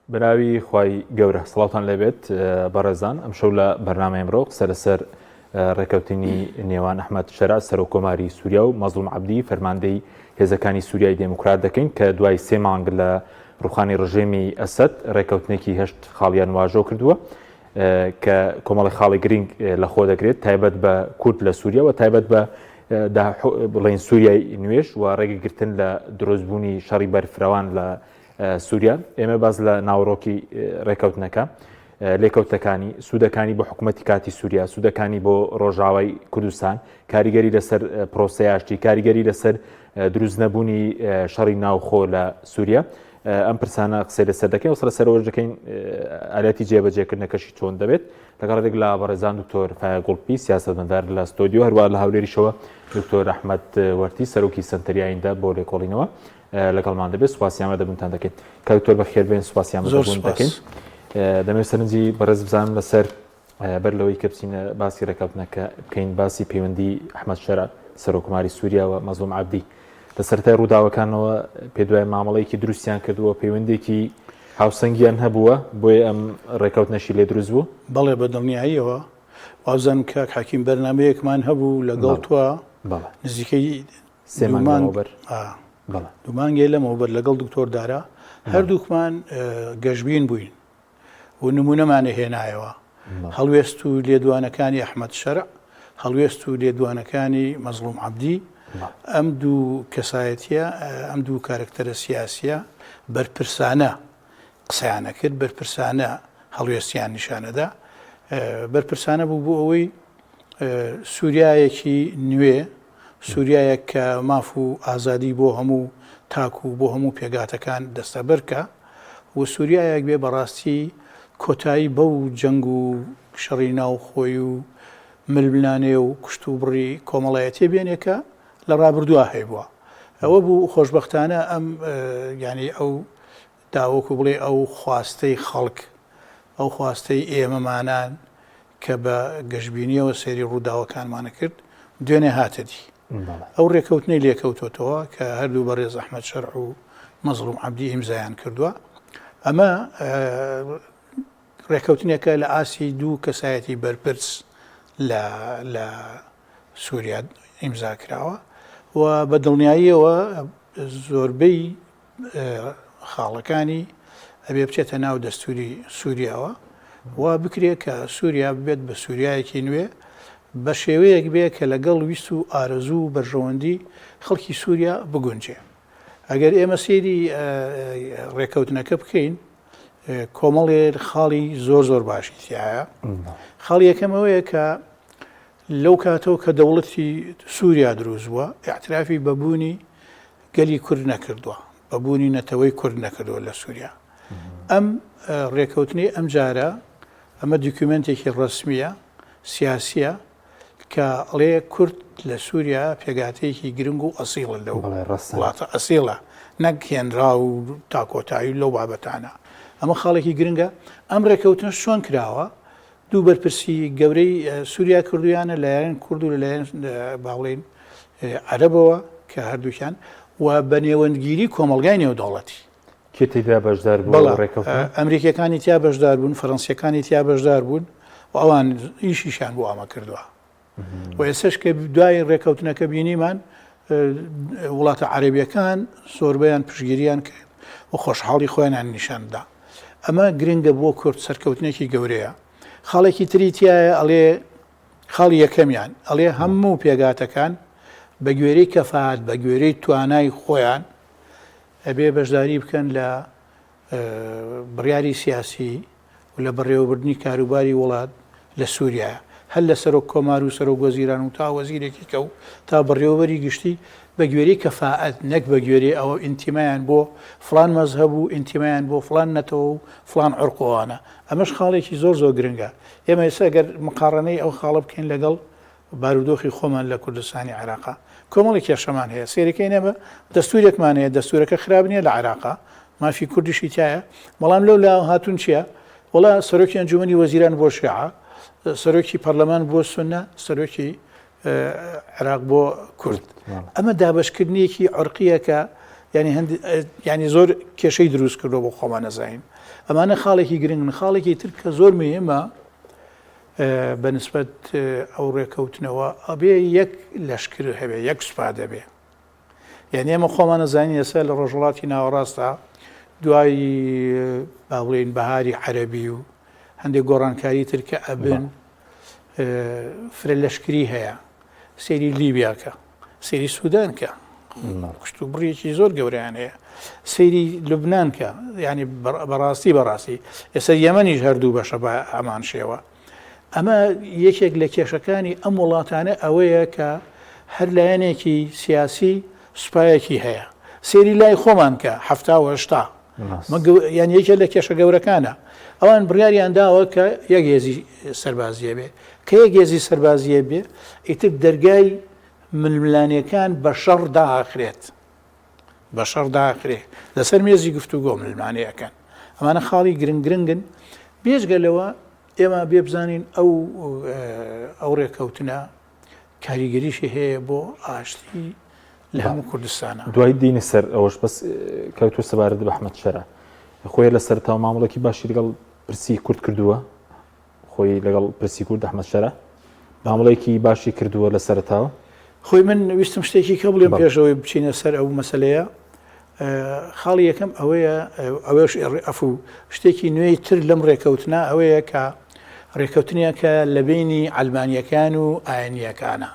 براوی خوای گەورە سڵاوتان لێبێت بەڕێزان ئەم شەو لە بەرنامە ئەمڕۆ قسە لەسەر ڕێکەوتنی نێوان ئەحمەد شەرا سەرۆکۆماری سووریا و مەزلوم عەبدی فەرماندەی هێزەکانی سووریای دموکرات دەکەین کە دوای 3 مانگ لە ڕوخانی ڕژێمی ئەسەد ڕێکەوتنێکی هەشت خاڵیان واژۆ کردووە کە کۆمەڵی خاڵی گرنگ لە خۆ دەگرێت تایبەت بە کورد لە سووریا و تایبەت بە بڵین سووریای نوێژ و ڕێگەگرتن لە دروستبوونی شەڕی بەرفراوان لە سووریا. ئێمە باز لە ناوڕۆکی ڕێکەوتنەکە لێکەوتەکانی سوودەکانی بۆ حکوومەتی کاتی سووریا، سوودەکانی بۆ ڕۆژاوای کوردستان، کاریگەری لەسەر پرۆسەیاشتی، کاریگەری لەسەر دروست نەبوونی شەڕی ناوخۆ لە سووریا. ئەم پرسانە قسەی لەسەر دەکەین و سەرەوەش دەکەین ئالەتی جێبەجێکردنەکەشی چۆن دەبێت لەگەڵێک لە بەڕێزان دکتۆر فایە گوڵپی سیاسەتمەدار لە ستۆدیۆ، هەروە لە هاولێریشەوە دکتۆر ئەحمەد وەرتی سەرۆکی سەنتەریاییدا بۆ لێکۆڵینەوە لەگەڵمان دەبێت. سوپاسیامە دەبوونتان دەکەین. کاکتۆر بەخێربێن، سوپاسیامە دەبوون دەکەین. دەمەوێت سەرنجی بەڕێز بزانم لەسەر بەر لەوەی کە بچینە باسی ڕێکەوتنەکە بکەین باسی پەیوەندی ئەحمەد شەرا سەرۆکۆماری سووریا و مەزلوم عەبدی لە سەرەتای ڕووداوەکانەوە پێدوای مامەڵەیەکی دروستیان کردووە، پەیوەندێکی هاوسەنگیان هەبووە بۆیە ئەم ڕێکەوتنەشی لێ دروست بوو. بەڵێ بەدڵنیاییەوە وازان کاک حەکیم بەرنامەیەکمان هەبوو لەگەڵ تووە نزیکەی 3 مانگ دومانگێ لەمەوە بەر لەگەڵ دکتۆر دارا هەردووکمان گەشتبین بووین و نمونەمانە هێنایەوە هەڵوێست و لێدوانەکانی ئەحمەد شەرع، هەڵوێست و لێدوانەکانی مەزلوم عەبدی. ئەم دوو کەسایەتیە، ئەم دوو کارکتەرە سیاسیە بەرپرسانە قسەیانە کرد، بەرپرسانە هەڵوێستیان نیشانەدا. بەرپرسانە بوو بۆ ئەوەی سووریایەکی نوێ، سووریایەک کە ماف و ئازادی بۆ هەموو تاکو و بۆ هەموو پێگاتەکان دەستەبەرکە و سووریایەک بێ بەڕاستی کۆتایی بەو جەنگ و شەڕی ناوخۆی و ململانێ و کوشت و بڕی کۆمەڵایەتێ بێنێکە لە ڕابردووە هەیبووە. ئەوە بوو خۆشبەختانە ئەم ینی ئەو داوەکو بڵێ ئەو خواستەی خەڵک، ئەو خواستەی ئێمەمانان کە بە گەشتبینیەوە سەیری ڕووداوەکانمانە کرد دوێنێ هاتەدی. ئەو ڕێکەوتنەی لێکەوتۆتەوە کە هەردوو بەڕێز ئەحمەد شەرع و مەزلوم عەبدی ئیمزایان کردووە. ئەمە ڕێکەوتنێکە لە ئاسی دوو کەسایەتی بەرپرس لە سووریا ئیمزا کراوە و بە دڵنیاییەوە زۆربەی خاڵەکانی ئەبێ بچێتە ناو دەستوری سووریاوە و بکرێت کە سووریا ببێت بە سووریایەکی نوێ بە شێوەیەک بێ کە لەگەڵ ویست و ئارەزوو و بەرژەوەندی خەڵکی سووریا بگونجێ. ئەگەر ئێمە سێری ڕێکەوتنەکە بکەین کۆمەڵێ خاڵی زۆر باشی تایە. خاڵی یەکەمەوەیە کە لەو کاتەوە کە دەوڵەتی سووریا دروست بووە ئاعترافی بەبوونی گەلی کورد نەکردووە، بەبوونی نەتەوەی کورد نەکردووە لە سووریا. ئەم ڕێکەوتنی ئەم جارە ئەمە دوکومنتێکی ڕسمیە سیاسیە کە ئەڵێ کورد لە سووریا پێگاتەیەکی گرنگ و ئەسیڵە لەو وڵاتە ئەسیڵە نەک هێنرا و تاکۆتایی لەو بابەتانە. ئەمە خاڵێکی گرنگە. ئەم ڕێکەوتنە چۆن کراوە؟ دوو بەرپرسی گەورەی سووریا کردویانە لەلایەن کورد و لەلایەن باڵێن عەرەبەوە کە هەردووکیان و بە نێوەندگیری کۆمەلگای نێودەوڵەتی کێتیدا بەشدار بوون ڕێکەوتن. ئەمریکەکانی تیا بەشدار بوون، فەڕەنسیەکانی تیا بەشدار بوون و ئەوان ئیشیشان بۆ ئەمە کردووە. و ئێسش کە دوای ڕێکەوتنەکە بینیمان وڵاتە عەرەبیەکان زۆربەیان پشتگیریان کرد و خۆشحاڵی خۆیانیان نیشاندا. ئەمە گرنگە بۆ کورد سەرکەوتنێکی گەورەیە. خاڵێکی تریتیایە ئەڵێ خاڵی یەکەمیان ئەڵێ هەموو پێگاتەکان بە گوێرەی کەفاعەت بە گوێرەی توانای خۆیان ئەبێ بەشداری بکەن لە بڕیاری سیاسی و لە بەڕێوەبردننی کاروباری وڵات لە سووریا، هەر لە سەرۆک کۆمار و سەرۆک وەزیران و تا وەزیرێکی کە و تا بەڕێوەبەری گشتی بە گوێرەی کەفاعەت نەک بە گوێرەی ئەوە ئینتیمایان بۆ فلان مەزهەب و ئینتیمایان بۆ فلان نەتەوە و فلان عورقۆوانە. ئەمەش خاڵێکی زۆر گرنگە. ئێمە ئێستا ئەگەر مقارنەی ئەو خاڵە بکەین لەگەڵ بارودۆخی خۆمان لە کوردستانی عێراقا کۆمەڵی کێشەمان هەیە. سێرەکەی نەبە دەستورێکمان هەیە، دەستورەکە خراب نییە لە عێراقا، مافی کوردیشی تایە، بەڵام لەو لا هاتوون چییە؟ وڵا سەرۆکی ئەنجومەنی وەزیران بۆ شیعە، سەرۆکی پەرلەمان بۆ سونە، سەرۆکی عێراق بۆ کورد. ئەمە دابەشکردنیەکی عورقیە کە ینی زۆر کێشەی دروست کردەوە بۆ خۆمان نەزانین ئەمانە خاڵێکی گرنگن خاڵێکی تر کە زۆر مهمە بەنسبەت ئەو ڕێکەوتنەوە ئەبێ یەک لەشکر هەبێ یەک سوپا دەبێ یعنی ئێمە خۆمان نەزانین ئێستا لە ڕۆژهەڵاتی ناوەڕاستە دوای باڵێن بەهاری عەرەبی و هەندێک گۆڕانکاری تر کە ئەبن فرە لەشکری هەیە سێری لیبیاکە سێری سوودانکە کشت و بڕیەکی زۆر گەورەیان هەیە سەیری لوبنانکە ینی بەڕاستی ئێستا یەمەنیش هەردوو بەشە بە ئەمان شێوە ئەمە یەکێک لە کێشەکانی ئەم وڵاتانە ئەوەیە کە هەر لایەنێکی سیاسی سوپایەکی هەیە سێری لای خۆمان کە هەشتا یان یەکێ لە کێشە گەورەکانە ئەوان بڕیاریان داوە کە یەک هێزی سەربازیە بێ کە یەک هێزی سەربازیە بێ ئیتر دەرگای ململانیەکان بە شەڕ داخرێت بە شەڕ داخرێت لەسەر مێزی گفتوگۆ ملمانەیەکان ئەمانە خاڵی گرنگن بێژگەلەوە ئێمە بێ بزانین ئەو ڕێکەوتنە کاریگەریشی هەیە بۆ ئاشتی لە هەموو کوردستانە دوای دینە سەر ئەوەش بەس کەوتۆ سەبارەت بە ئەحمەد شەرع خۆی لە سەرتاوە مامەڵێکی باشی لەگەڵ پرسی کورد کردووە خۆی لەگەڵ پرسی کورد ئەحمەد شەرع مامەڵێکی باشی کردووە لە سەرتاوە خۆی من ویستم شتێکی کە بڵێم پێشەوەی بچینە سەر ئەو مەسلەیە خاڵی یەکەم ئەوەش ئەفو شتێکی نوێی تر لەم ڕێکەوتنا ئەوەیە کە ڕێکەوتنیە کە لە بینی ئەلمانیەکان و ئاینیەکانە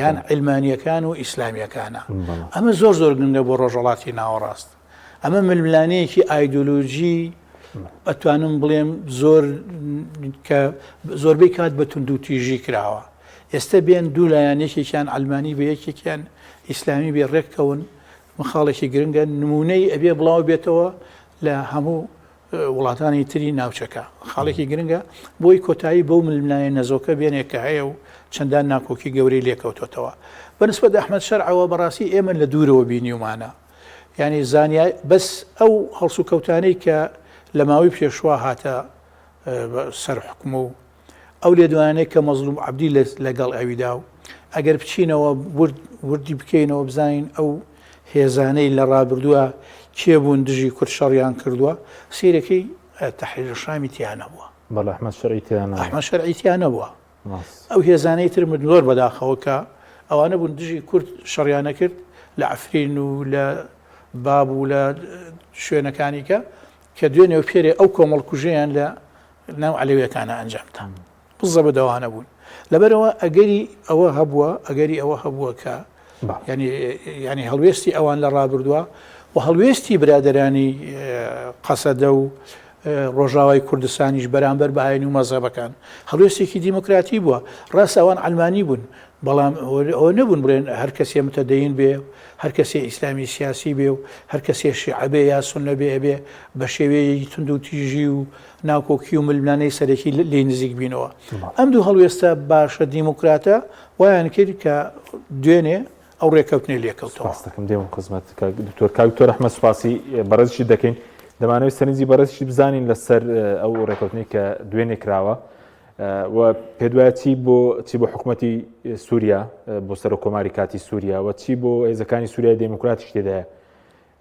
یان ئەلمانیەکان و ئیسلامیەکانە ئەمە زۆر گرنگە بۆ ڕۆژهەڵاتی ناوەڕاست ئەمە ململانەیەکی ئایدۆلۆژی ئەتوانم بڵێم زۆربەی کات بە تونند و تیژی کراوە ئێستا بێن دوو لایەنێکێکیان ئەلمانی بە یەکێکیان ئیسلامی بێ ڕێککەون مخاڵێکی گرنگە نمونەی ئەبێ بڵاو بێتەوە لە هەموو وڵاتانی تری ناوچەکە خاڵێکی گرنگە بۆی کۆتایی بەو ململانە نەزۆکە بێنێکە هەیە و چەندان ناکۆکی گەورەی لێکەوتۆتەوە بەنسبەت ئەحمەد شەرعەوە بەڕاستی ئێمە لە دوورەوە بینیومانە ینی زانیای بەس ئەو هەڵس و کەوتانەی کە لە ماوەی پێشوا هاتە سەر حکومە و ئەو لێدوانەیە کە مەزلوم عەبدی لەگەڵ ئەویدا و ئەگەر بچینەوە وردی بکەینەوە بزانین ئەو هێزانەی لە ڕابردووە کێبوون دژی کورد شەڕیان کردووە سیرەکەی تەحریری شامی تیانە بووە بەڵێ ئەحمەد شەرعی تیانە بووە ئەو هێزانەی تر من زۆر بەداخەوە کە ئەوانە بوون دژی کورد شەڕیانە کرد لە ئەفرین و لە باب و لە شوێنەکانی کە دوێنێ پێرێ ئەو کۆمەڵکوژەیان لە ناو عەلەویەکانە ئەنجامدا بزە بەدەوانە بوون لەبەرەوە ئەگەری ئەوە هەبووە کە ینی هەڵوێستی ئەوان لە ڕابردووە و هەڵوێستی برادەرانی قەسەدە و ڕۆژاوای کوردستانیش بەرامبەر بە ئاین و مەزهەبەکان هەڵوێستێکی دیموکراتی بووە ڕاست ئەوان ئەلمانی بوون بەڵام ئەوە نەبوون بڵێن هەر کەسێ متەدەین بێ هەر کەسێ ئیسلامی سیاسی بێ و هەر کەسێ شیعە بێ یا سوننە بێ بە شێوەیەکی تند و تیژی و ناکۆکی و ململانەی سەرەکی لێ نزیک بینەوە ئەم دوو هەڵوێستە باشە دیموکراتە وایان کرد کە دوێنێ ئەو ڕێکەوتنی لێکەوتەوە دەکەم دێم خزمەت دکتۆر کاکتۆر ئەحمەد سوپاسی بەڕێزیشی دەکەین دەمانەوێت سەرنجی بەڕێزیشی بزانین لەسەر ئەو ڕێکەوتنی کە دوێنێ کراوە و پێدوایە چی بۆ حکوومەتی سووریا بۆ سەر کۆماری کاتی سووریا و چی بۆ هێزەکانی سووریای دموکراتیش تێدایە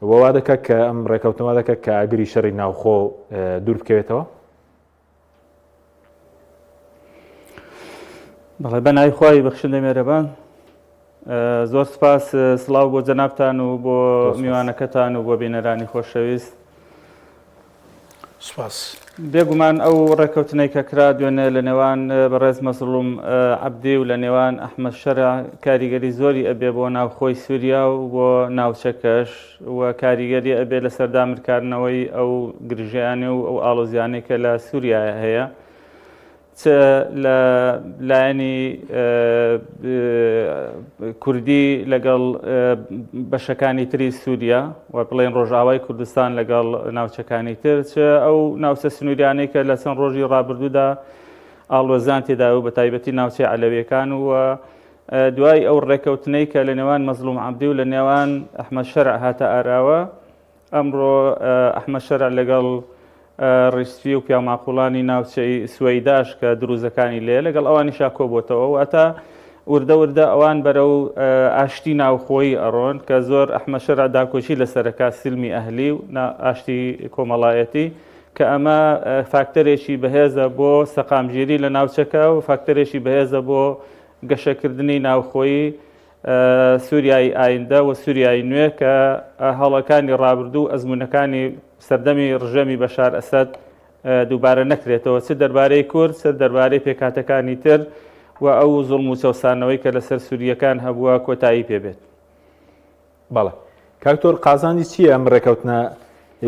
وا دەکە کە ئەم ڕێکەوتنەوە دەکە کە ئاگری شەڕی ناوخۆ دوور بکەوێتەوە بەڵێ بەناوی خوای بەخشندە مێرەبان زۆر سپاس سڵاو بۆ جەنابتان و بۆ میوانەکەتان و بۆ بینەرانی خۆشەویست سپاس بێگومان ئەو ڕێکەوتنەی کە کرا دوێنێ لە نێوان بەڕێز مەزلوم عەبدی و لە نێوان ئەحمەد شەرع کاریگەری زۆری ئەبێ بۆ ناوخۆی سووریا و بۆ ناوچەکەش و کاریگەری ئەبێ لە سەردامرکردنەوەی ئەو گرژیانە و ئەو ئاڵۆزیانەی کە لە سووریا هەیە لە لایەنی کوردی لەگەڵ بەشەکانی تری سووریا و بڵێن ڕۆژاوای کوردستان لەگەڵ ناوچەکانی تر ئەو ناوچە سنووریانەی کە لە چەند ڕۆژی ڕابردوودا ئاڵۆزان تێدا و بە تایبەتی ناوچەی عەلەویەکان و دوای ئەو ڕێکەوتنەی کە لە نێوان مەزلوم عەبدی و لە نێوان ئەحمەد شەرع هاتە ئاراوە ئەمڕۆ ئەحمەد شەرع لەگەڵ ڕیشتفی و پیاماقوڵانی ناوچەی سوەیداش کە دروزەکانی لێ لەگەڵ ئەوانی شاکۆ بۆتەوە واتە وردە وردە ئەوان بەرەو ئاشتی ناوخۆی ئەڕۆن کە زۆر ئەحمەد شەرع داکۆچی لەسەرەکە سلمی ئەهلی و ئاشتی کۆمەڵایەتی کە ئەمە فاکتەرێکی بەهێزە بۆ سەقامگیری لە ناوچەکە و فاکتەرێکی بەهێزە بۆ گەشەکردنی ناوخۆیی سووریایی ئایندە و سووریایی نوێ کە هەڵەکانی ڕابردوو ئەزمونونەکانی سەردەمی ڕژەمی بەشار ئەسەد دووبارە نەکرێتەوە چ دەربارەی کورد چ دەربارەی پێکاتەکانی تر و ئەو زوڵم و چەوسانەوەی کە لەسەر سووریەکان هەبووە کۆتایی پێبێت. بەڵێ کاکتۆر قازانجی چییە ئەم ڕێکەوتنە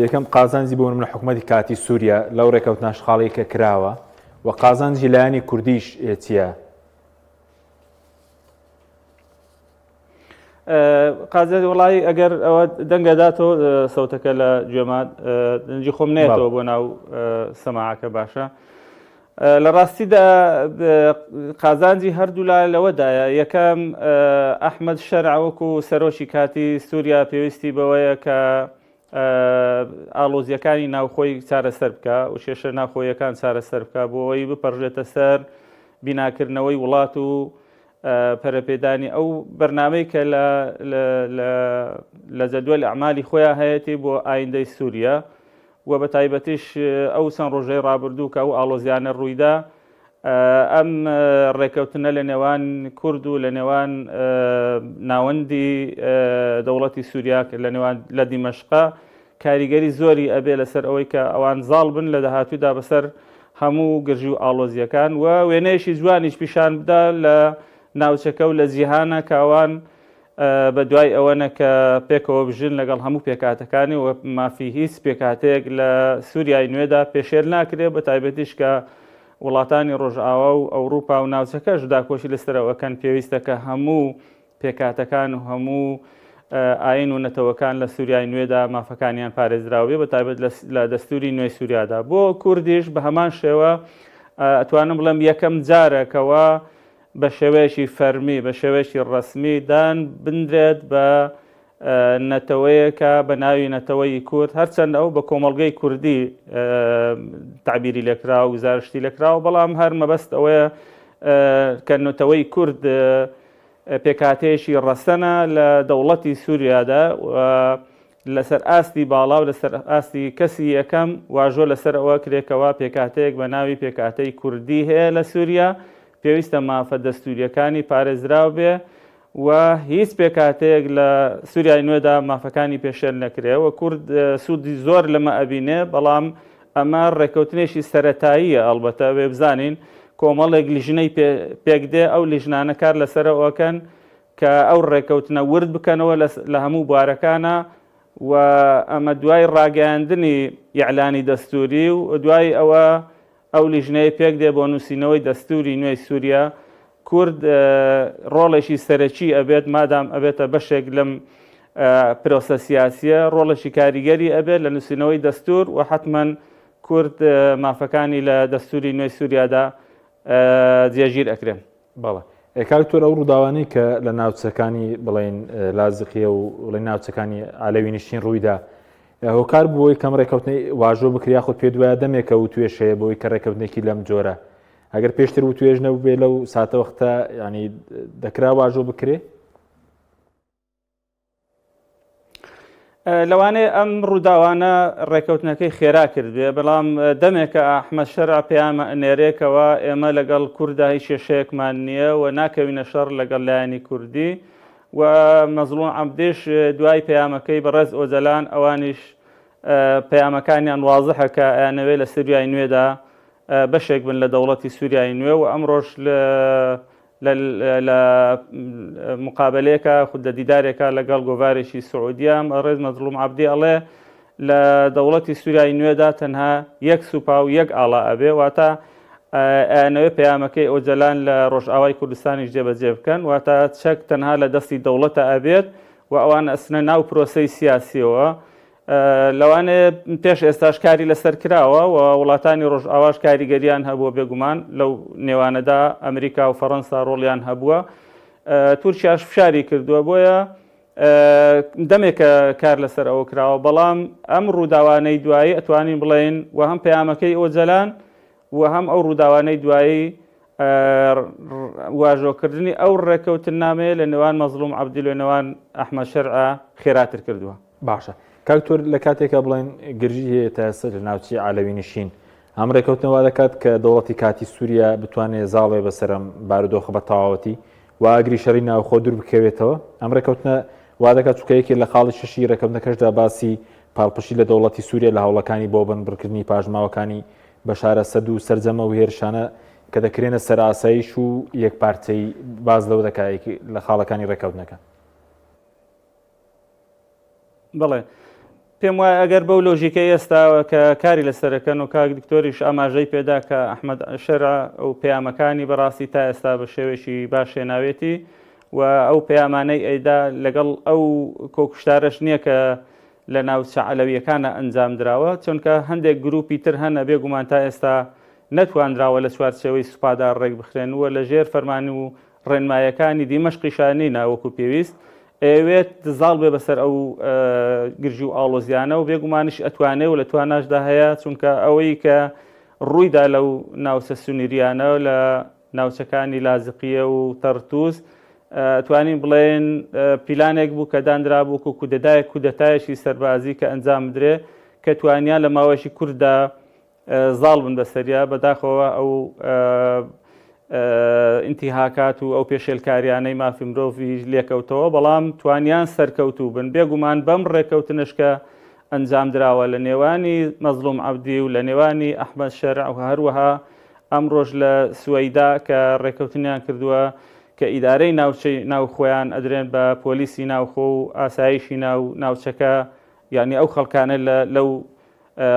یەکەم قازانجی بۆ من حکوومەتی کاتی سووریا لەو ڕێکەوتنە شخاڵی کە کراوە و قازانجی لایەنی کوردیش چییە؟ قازانجی وڵی ئەگەر ئەوە دەنگەداتەوە سەوتەکە لە گوێمان دەنجی خۆم نێتەوە بۆ ناو سەماعەکە باشە. لە ڕاستیدا قازانجی هەردوو لای لەوەدایە یەکەم ئەحمەد شەرع وەکو سەرۆکی کاتی سووریا پێویستی بەوەیە کە ئاڵۆزیەکانی ناوخۆی چارەسەر بکە و شێشە ناوخۆیەکان چارەسەر بکە بۆ ئەوەی بپەڕژێتە سەر بیناکردنەوەی وڵات و پەرەپێدانی ئەو بەرنامەی کە لە جەدوەلی ئەعمالی خۆیان هەیەی بۆ ئایندەی سووریا و بە تایبەتیش ئەو چەند ڕۆژەی ڕابردوو کە ئەو ئاڵۆزیانە ڕوویدا ئەم ڕێکەوتنە لە نێوان کورد و لە نێوان ناوەندی دەوڵەتی سووریا لە نێوان لە دیمەشقا کاریگەری زۆری ئەبێ لەسەر ئەوەی کە ئەوان زاڵ بن لە داهاتوودا بەسەر هەموو گرژی و ئاڵۆزیەکان و وێنەیەشی جوانیش پیشان بدا لە ناوچەکە و لە جیهانە کاوان بە دوای ئەوەنە کە پێکەوە بژن لەگەڵ هەموو پێکاتەکانی و مافی هیچ پێکاتەیەک لە سووریای نوێدا پێشێر ناکرێت بە تایبەتیش کە وڵاتانی ڕۆژئاوا و ئەوروپا و ناوچەکەش داکۆشی لەسەرەوەکەن پێویستە کە هەموو پێکاتەکان و هەموو ئاین و نەتەوەکان لە سووریای نوێدا مافەکانیان پارێزراوێ بە تایبەت لە دەستوری نوێی سووریادا بۆ کوردیش بە هەمان شێوە ئەتوانم بڵێم یەکەم جارێکەوە بە شێوەیەکی فەرمی بە شێوەیەکی ڕەسمی دان بندرێت بە نەتەوەیەکە بە ناوی نەتەوەی کورد هەرچەند ئەو بە کۆمەڵگەی کوردی تعبیری لێکرا و گزارشتی لێکراوە بەڵام هەر مەبەست ئەوەیە کە نەتەوەی کورد پێکاتەیەکی ڕەسەنە لە دەوڵەتی سووریادا لەسەر ئاستی باڵا و لەسەر ئاستی کەسی یەکەم واژۆ لەسەر ئەوە کرێکەوە پێکاتەیەک بە ناوی پێکاتەی کوردی هەیە لە سووریا پێویستە مافە دەستوریەکانی پارێزراو بێ و هیچ پێکاتەیەک لە سووریای نوێدا مافەکانی پێشێر نەکرێەوە کورد سوودی زۆر لەمە ئەبینێ بەڵام ئەمە ڕێکەوتنێکی سەرەتاییە ئەڵبەتە وێ بزانین کۆمەڵێک لیژنەی پێکدێ ئەو لیژنانە کار لەسەرەوەکەن کە ئەو ڕێکەوتنە ورد بکەنەوە لە هەموو بوارەکانە و ئەمە دوای ڕاگەاندنی یعلانی دەستوری و دوای ئەوە ئەو لیژنەیە پێک دێ بۆ نووسینەوەی دەستوری نوێی سووریا کورد ڕۆڵێکی سەرەکی ئەبێت مادام ئەبێتە بەشێک لەم پرۆسە سیاسیە ڕۆڵێکی کاریگەری ئەبێت لە نووسینەوەی دەستور و حتمما کورد مافەکانی لە دەستوری نوێی سووریادا جێگیر ئەکرێن. بەڵێ کاکتۆر ئەو ڕووداوانەی کە لە ناوچەکانی بڵێن لازقیە و بڵێن ناوچەکانی ئالەوی نشین ڕوویدا هۆکار بۆی کەم ڕێکەوتنی واژۆ بکریا خۆت پێ دوایە دەمێکە و توێشەیە بۆی کە ڕێکەوتنێکی لەم جۆرە ئەگەر پێشتر و توێژ نەبووبێ لەو ساتە وەختە ینی دەکرا واژۆ بکرێ؟ لەوانەیە ئەم ڕووداوانە ڕێکەوتنەکەی خێرا کردێ بەڵام دەمێکە ئەحمەد شەرع پێیانمە ئەنێرێکەوە ئێمە لەگەڵ کووردا هیچ کێشەیەکمان نییە و ناکەوینە شەڕ لەگەڵ لایەنی کوردی و مەزلوم عەبدیش دوای پەیامەکەی بەڕێز ئۆجەلان ئەوانیش پەیامەکانیان واضحە کە ئەیانەوێت لە سووریای نوێدا بەشێک بن لە دەوڵەتی سووریای نوێ و ئەمڕۆژ لە مقابلەیەکە خوددە دیدارێکە لەگەڵ گۆڤارێکی سعودیە ڕێز مەزلوم عەبدی ئەڵێ لە دەوڵەتی سووریای نوێدا تەنها یەک سوپا و یەک ئاڵا ئەبێ واتە ئەیانەوێ پەیامەکەی ئۆجەلان لە ڕۆژئاوای کوردستانیش جێبەجێ بکەن واتە چەک تەنها لە دەستی دەوڵەتە ئەبێت و ئەوان ئەسنە ناو پرۆسەی سیاسیەوە لەوانەیە پێش ئێستاش کاری لەسەر کراوە و وڵاتانی ڕۆژئاواش کاریگەریان هەبووە بێگومان لەو نێوانەدا ئەمریکا و فەڕەنسا ڕۆڵیان هەبووە تورکیاش فشاری کردووە بۆیە دەمێکە کار لەسەر ئەوە کراوە بەڵام ئەم ڕووداوانەی دوایی ئەتوانین بڵێن و هەم پەیامەکەی ئۆجەلان و هەم ئەو ڕووداوانەی دوایی واژۆکردنی ئەو ڕێکەوتن نامەیە لە نێوان مەزلوم عەبدی لە نێوان ئەحمەد شەرع خێراتر کردووە. باشە کاکتۆر لە کاتێکە بڵێن گرژی هەیە تا ئێستا لە ناوچی عەلەوی نشین ئەم ڕێکەوتنەوە دەکات کە دەوڵەتی کاتی سووریا بتوانێت زاڵێ بەسەرم بارودۆخە بە تەواوەتی و ئاگری شەڕی ناوخۆ دوور بکەوێتەوە. ئەم ڕێکەوتنە وا دەکات چووکەیەکی لە خاڵی شەشی ڕێکەوتنەکەشدا باسی پاڵپشی لە دەوڵەتی سووریا لە هەوڵەکانی بۆ بنبڕکردنی پاژماوەکانی بەشارە سەد و سەرجەمە و هێرشانە کە دەکرێنە سەر ئاسایش و یەکپارچەی باز لەوە دەکایەکی لە خاڵەکانی ڕێکەوتنەکە. بڵێ پێم وایە ئەگەر بەو لۆژیکەی ئێستاوە کە کاری لەسەرەکەن و کاک دکتۆریش ئاماژەی پێدا کە ئەحمەد شەرع ئەو پەیامەکانی بەڕاستی تا ئێستا بە شێوێکی باش هێناوێتی و ئەو پەیامانەی ئەیدا لەگەڵ ئەو کۆکوشتارش نییە کە لە ناوچە عەلەویەکانە ئەنجام درراوە چونکە هەندێک گروپی تر هەنە بێگومان تا ئێستا نەتوانراوە لە چوارچەوەی سوپادا ڕێک بخرێنوە لە ژێر فەرمانی و ڕێنمایەکانی دیمەشقیشانی ناوەکو پێویست ئەوێت دزاڵ بێ بەسەر ئەو گرژی و ئاڵۆزیانە و بێگومانش ئەتوانێ و لە تواناشدا هەیە چونکە ئەوەی کە ڕوویدا لەو ناوچە سونیریانە لە ناوچەکانی لازقیە و تەرتوس توانین بڵێن پیلانێک بوو کە دانرا بوو و کودەتایەکی سەربازی کە ئەنجام بدرێ کە توانیان لە ماوەشی کووردا زاڵ بن بەسەریا بەداخەوە ئەو ئینتیهاکات و ئەو پێشێلکاریانەی مافی مرۆڤی لێکەوتەوە بەڵام توانیان سەرکەوتوو بن بێگومان بەم ڕێکەوتنشکە ئەنجام درراوە لە نێوانی مەزلوم عەبدی و لە نێوانی ئەحمەد شەرع و هەروەها ئەم ڕۆژ لە سوەیدا کە ڕێکەوتنیان کردووە کە ئیدارەی ناوچەی ناوخۆیان ئەدرێن بە پۆلیسی ناوخۆ و ئاسایشی ناوچەکە یعنی ئەو خەڵکانە لەو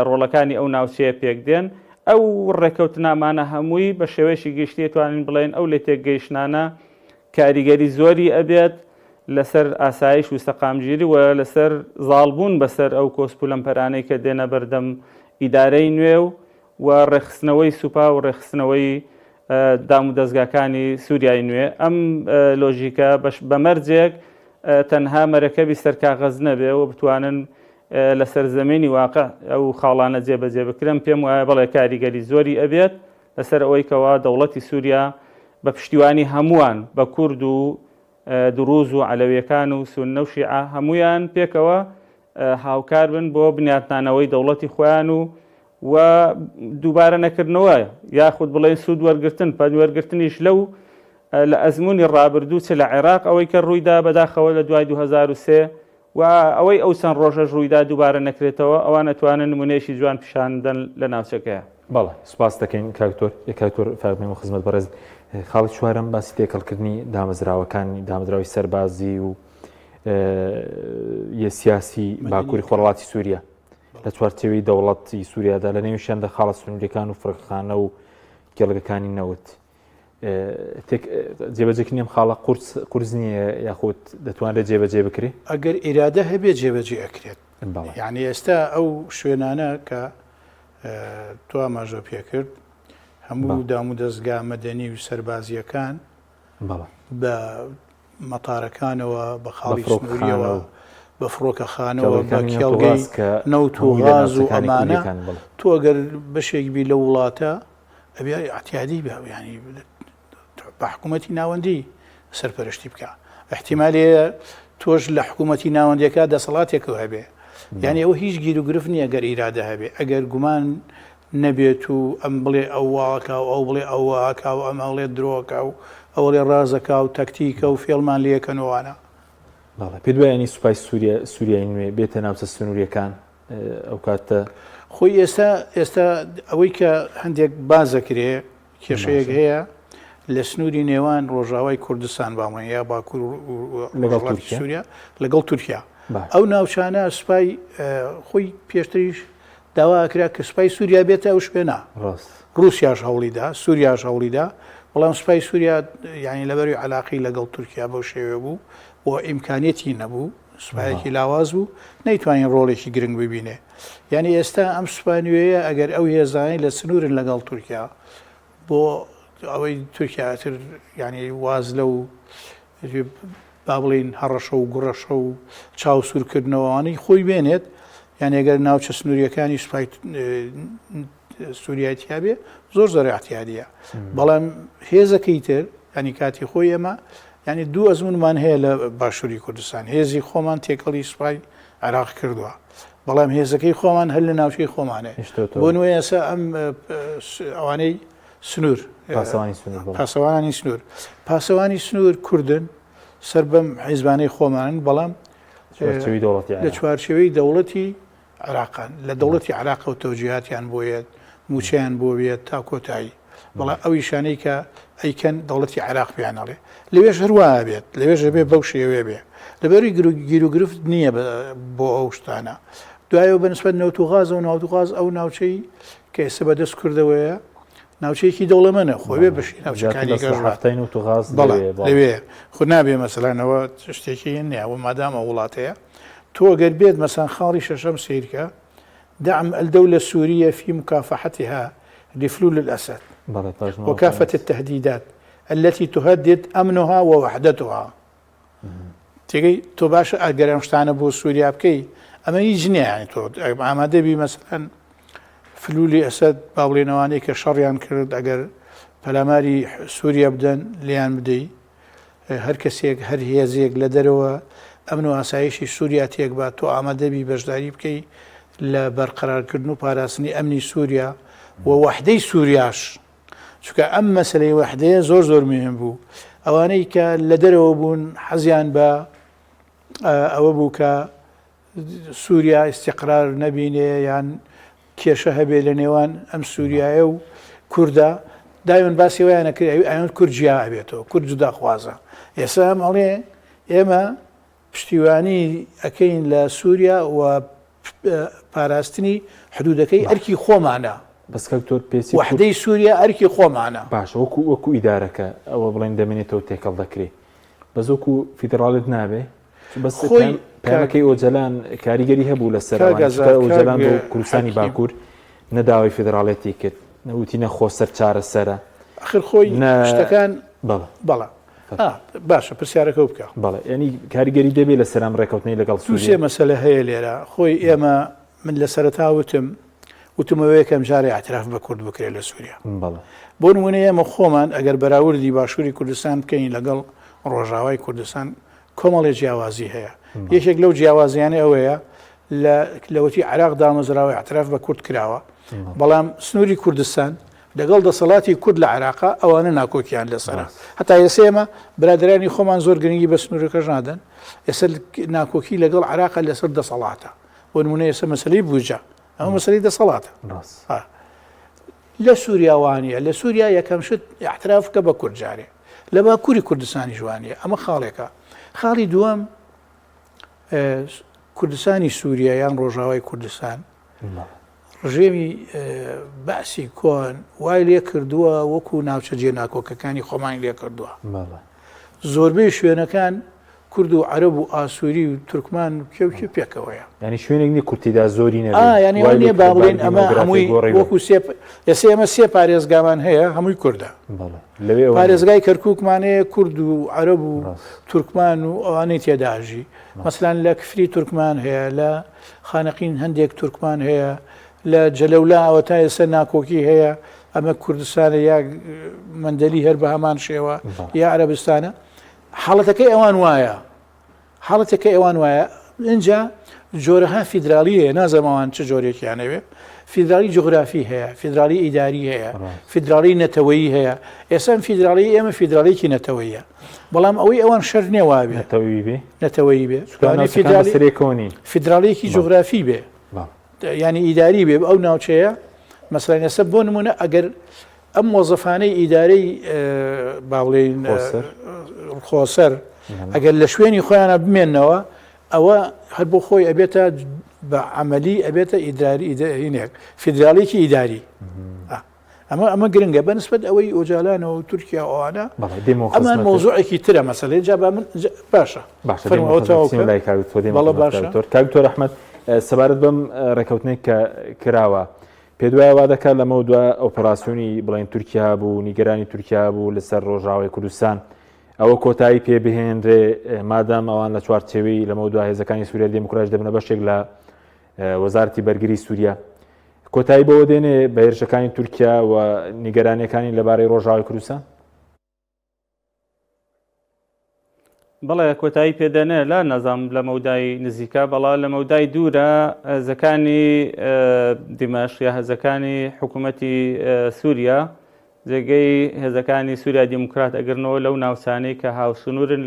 ڕۆڵەکانی ئەو ناوچەیە پێک دێن. ئەو ڕێکەوتنامانە هەمووی بە شێوەیەکی گەشتی توانین بڵێن ئەو لێ تێکگەیشتانە کاریگەری زۆری ئەبێت لەسەر ئاسایش و سەقامگیری و لەسەر زاڵبوون بەسەر ئەو کۆسپولەمپەرانەی کە دێنە بەردەم ئیدارەی نوێ و ڕێخستنەوەی سوپا و ڕێخستنەوەی دام و دەستگاکانی سووریای نوێ. ئەم لۆژیکە بەمەرجێک تەنها مەرەکەبی سەرکاغەز نەبێ و بتوانن لەسەر زەمینی واقع ئەو خاڵانە جێبەجێ بکرن. پێم وایە بەڵێ کاریگەری زۆری ئەبێت لەسەر ئەوەی کەوا دەوڵەتی سووریا بە پشتیوانی هەمووان بە کورد و دروز و عەلەویەکان و سوننە و شیعە هەمویان پێکەوە هاوکار بن بۆ بنیاتنانەوەی دەوڵەتی خۆیان و دووبارە نەکردنەوە یاخود بڵێن سوود وەرگرتن پەنوەرگرتنیش لەو لە ئەزمموی ڕابردوو چ لە عێراق ئەوەی کە ڕوویدا بەداخەوە لە دوای 2003 و ئەوەی ئەو چەند ڕۆژەش ڕوویدا دووبارە نەکرێتەوە ئەوان ئەتوانن نمونەیەشی جوان پیشاندن لە ناوچەکەیە. بەڵێ سوپاس دەکەین کاکتۆر فەرمێم و خزمەت بەڕێز. خاڵی چوارەم باسی تێکەڵکردنی دامەزراوەکانی دامەزراوی سەربازی و سیاسی باکووری خۆرهڵاتی سووریا لە چوارچێوەی دەوڵەتی سووریادا لە نێویشیاندا خاڵە سنوورەکان و فڕقخانە و گێڵگەکانی نەوت جێبەجێکردنی ئەم خاڵە قورس نییە یاخود دەتوانرێت جێبەجێ بکرێت ئەگەر ئیرادە هەبێت جێبەجێ ئەکرێت. یعنی ئێستا ئەو شوێنانە کە تۆ ئاماژە پێکرد هەموو دام و دەستگا مەدەنی و سەربازیەکان بە مەتارەکانەوە بە خاڵی سنووریەوە بە فڕۆکەخانەوە بە کێڵگەی نەوت و غاز و ئەمانە تۆ ئەگەر بەشێک بی لە وڵاتە ئەبێ ئەحتیادی بە ینی بە حکوومەتی ناوەندی سەرپەرشتی بکە. احتیمالێ تۆش لە حکوومەتی ناوەندیەکە دەسەڵاتێک هەبێ یعنی ئەوە هیچ گیر و گرفت نییە گەر ئیرادە هەبێ ئەگەر گومان نەبێت و ئەم بڵێ ئەو واکە و ئەو بڵێ ئەوواکە و ئەمە بڵێ درۆکە و ئەوڵێ ڕازەکە و تەکتیکە و فێڵمان لەکەنەوەوانە. پێ دوایانی سوپای سووریای نوێ بێتە ناوچە سنووریەکان ئەو کاتە خۆی ئێستا ئەوەی کە هەندێک بازەکرێ کێشەیەک هەیە لە سنووری نێوان ڕۆژاوای کوردستان باڵێن یا باکوور سووریا لەگەڵ تورکیا ئەو ناوچانە سوپای خۆی پێشتریش داواکرا کە سوپای سووریا بێتە ئەو شوێنە رووسیاش هەوڵیدا سووریاش هەوڵیدا بەڵام سوپای سووریا یعنی لەبەری عەلاقەی لەگەڵ تورکیا بەو شێوێ بوو بۆ ئیمکانێتی نەبوو سوپایەکی لاواز بوو نەیتوانین ڕۆڵێکی گرنگ ببینێ. یعنی ئێستا ئەم سوپانوێیە ئەگەر ئەو هێزانەی لە سنوورن لەگەڵ تورکیا بۆ ئەوەی تورکیاتر ینی واز لە و با بڵین هەڕەشە و گوڕەشە و چاو سوورکردنەوەوانەی خۆی بێنێت یعنی ئەگەر ناوچە سنووریەکانی سوپای سووریای تیاابێ زۆر زۆر احتیادیە بەڵام هێزەکەی تر ینی کاتی خۆی ئێمە ینی دوو ئەزمونمان هەیە لە باشووری کوردستان هێزی خۆمان تێکەڵی سوپای عراق کردووە بەڵام هێزەکەی خۆمان هەر لە ناوچەی خۆمانێ بۆ نوێ ئێستا ئەم ئەوانەی سنوور پاسەوانی سنوور پاسەوانی سنوور کوردن سەر بەم حیزبانەی خۆمانن بەڵام لە چوارچێوەی دەوڵەتی عراقان لە دەوڵەتی عراق و تەوجیهاتیان بۆیێت موچیان بۆ بێت تا کۆتایی بەڵام ئەوی شانەی کە ئەیکەن دەوڵەتی عراق بیانەڵێ لەوێش هەروە بێت لەوێژ بێ بەو شێوێ بێ لەبەری گیر و گرفت نییە بۆ ئەو شتانە دوایەوە بەنسبەت نەوتوغاز و ناوتوغاز ئەو ناوچەی کە ئێستا بەدەست کردەوەیە ناوچەیەکی دەوڵەمەنە خۆی بێ بەشی ناوچەکانی لەوێ خو نابێ مەسەلانەوە شتێکی نییەوە مادامە وڵاتەیە تۆ ئەگەر بێت مەسان خاڵی شەشەم سیرکە دعم الدولة السورية في مكافحتها لفلول الأسد وكافة التهديدات التي تهدد أمنها ووحدتها تيجي تو باش أجر مشتعنا بو سوريا بكي أما يجني يعني تو عماد بي مثلا فلول أسد باولينواني كشريان كرد أجر بلاماري سوريا بدن ليان بدي هر كسيك هر هيزيك لدروا أمن وأسايشي سوريا تيك با تو عماد بي بجداري بكي لبرقرار كردنو باراسني أمني سوريا ووحدي سورياش چونکە ئەم مەسلەی وحدەیە زۆر زۆر مهم بوو ئەوانەی کە لە دەرەوە بوون حەزیان بە ئەوە بوو کە سووریا استیقرار نەبینێ یان کێشە هەبێ لە نێوان ئەم سووریایە و کووردا دایمەن باسی وایانە کرد ئەوان کورد جیا ئەبێتەوە کورد جوداخوازە ئێستا ئەڵێ ئێمە پشتیوانی ئەەکەین لە سووریا و پاراستنی حدودەکەی ئەرکی خۆمانە بەس کەکتۆر پێسی وحدەی سووریا ئەرکی خۆمانە باش وەکو ئیدارەکە ئەوە بڵێن دەمێنێتەوە تێکەڵ دەکرێت بەس وەکو فیدراڵت نابێ بەس پێمەکەی ئۆجەلان کاریگەری هەبوو لە سەر ئۆجەلان بۆ کوردستانی باکوور نەداوای فیدراڵێتی کرد نەوتی نەخۆ سەر چارە سەرە ئەخر خۆی شتەکان بەڵە باشە پرسیارەکە بکە بەڵێ ینی کاریگەری دەبێت لە سەرام ڕێکەوتنەی لەگەڵ سووسێ مەسەلە هەیە لێرە خۆی ئێمە من لە سەرەتا وتمەوەیە کەم جارێ اعتراف بە کورد بکرێت لە سووریا بۆ نمونە ئێمە خۆمان ئەگەر بەراوردی باشووری کوردستان بکەین لەگەڵ ڕۆژاوای کوردستان کۆمەڵێ جیاوازی هەیە یەکێک لەو جیاوازیانە ئەوەیە لەوەتی عراق دامەزراوی اعتراف بە کورد کراوە بەڵام سنووری کوردستان لەگەڵ دەسەڵاتی کورد لە عراقا ئەوانە ناکۆکیان لەسەرە هەتا ئێسێمە برادرانی خۆمان زۆر گرنگی بە سنوورەکەش نادەن ئێستا ناکۆکی لەگەڵ عراقا لەسەر دەسەڵاتە بۆ نمونە ئێستا مەسەلەی بوجە ئەمە مەسەلەی دەسەڵاتە لە سووریاوانە لە سووریا یەکەم شت احترافکە بە کورد جارێ لە باکووری کوردستانی جوانیە ئەمە خاڵێکە خاڵی دووەم کوردستانی سووریا یان ڕۆژاوای کوردستان ڕژێمی باسی کۆن وای لێ کردووە وەکو ناوچە جێناکۆکەکانی خۆمان لێ کردووە زۆربەی شوێنەکان کورد و عەرەب و ئاسووری و تورکمان و کێوکی پێکەوەیە ینی شوێنێک نیە کورتیدا زۆری ینی نیە با بڵێن ئەمە هەمووی وەکو ئێستا ئێمە سێ پارێزگامان هەیە هەمووی کووردە پارێزگای کەرکووکمان هەیە کورد و عەرەب و تورکمان و ئەوانەی تێداژی مەسەلەن لە کفری تورکمان هەیە لە خانەقین هەندێک تورکمان هەیە لە جەلەولا ئەوە تا ئێستا ناکۆکی هەیە ئەمە کوردستانە یا مەندەلی هەر بە هەمان شێوە یا عەرەبستانە حاڵەتەکەی ئەوان وایە اینجا جۆرەها فیدراالیە نازەماوان چه جۆرێکیانەوێ فیدراالی جغرافی هەیە فیدراالی ئیداری هەیە فیدراالی نەتەوەیی هەیە ئێستا فیدراالی ئێمە فیدراالێکی نەتەوەیە بەڵام ئەوەی ئەوان شەر نێوابێ نەتەوەیی بێ فیدراالێکی جغرافی بێ ینی ئیداری بێ ئەو ناوچەیە مەسەلەن ئێستا بۆ نمونە ئەگەر ئەم وەزەفانەی ئیدارەی باڵێن خۆسەر ئەگەر لە شوێنی خۆیانە بمێنەوە ئەوە هەر بۆ خۆی ئەبێتە بە عملی ئەبێتە ئیداری فیدراالێکی ئیداری ئەمە گرنگە بەنسبەت ئەوەی ئۆجالانەوە و تورکیا ئەوانە ئەمان مۆزوعێکی ترە مەسەلەی جا من باشە کاکتۆر ئەحمەد سەبارەت بەم ڕێکەوتنێک کە کراوە پێ دوایە وا دەکات لەمە دوای ئۆپەراسیۆنی بڵێن تورکیا بوو نیگەرانی تورکیا بوو لەسەر ڕۆژاوای کوردستان ئەوە کۆتایی پێ بهێنرێ مادام ئەوان لە چوارچێوەی لەمە دوای هێزەکانی سووریا دموکراش دەبنە بەشێک لە وەزارەتی بەرگری سووریا کۆتایی بەوە دێنێ بە هێرشەکانی تورکیا و نیگەرانیەکانی لەبارەی ڕۆژاوای کوردستان؟ بەڵێ کۆتایی پێدەنێ لا نەزام لە مەودای نزیکە، بەڵا لە مەودای دوورە هەزەکانی دیمەشق یا هەزەکانی حکوومەتی سووریا جێگەی هێزەکانی سووریا دیموکرات ئەگرنەوە لەو ناوچانەی کە هاوسنوورن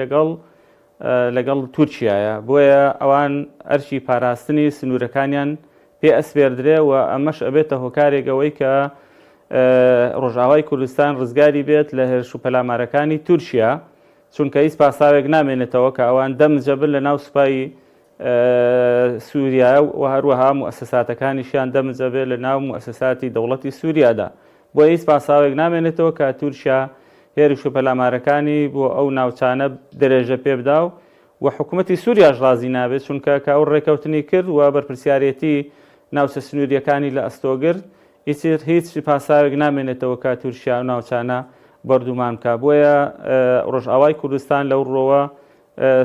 لەگەڵ تورکیایە، بۆیە ئەوان ئەرشی پاراستنی سنوورەکانیان پێ ئەسپێردرێ و ئەمەش ئەبێتە هۆکارێکەوەی کە ڕۆژاوای کوردستان ڕزگاری بێت لە هێرش و پەلامارەکانی تورکیا، چونکە هیچ پاساوێک نامێنێتەوە کە ئەوان دەمجەبن لە ناو سوپای سووریا و هەروەها موسەساتەکانیشیان دەمجەبێت لە ناو موسەساتی دەوڵەتی سووریادا، بۆ هیچ پاساوێک نامێنێتەوە کە تورکیا هێرش و پەلامارەکانی بۆ ئەو ناوچانە درێژە پێ بدا و حکوومەتی سووریاش ڕازی نابێت، چونکە کە ئەو ڕێکەوتنی کرد و بەرپرسیارەتی ناوچە سنووریەکانی لە ئەستۆگر هیچ پاساوێک نامێنێتەوە کە تورکیا و ناوچانە بەردوومان بکە. بۆیە ڕۆژئاوای کوردستان لەو ڕۆوە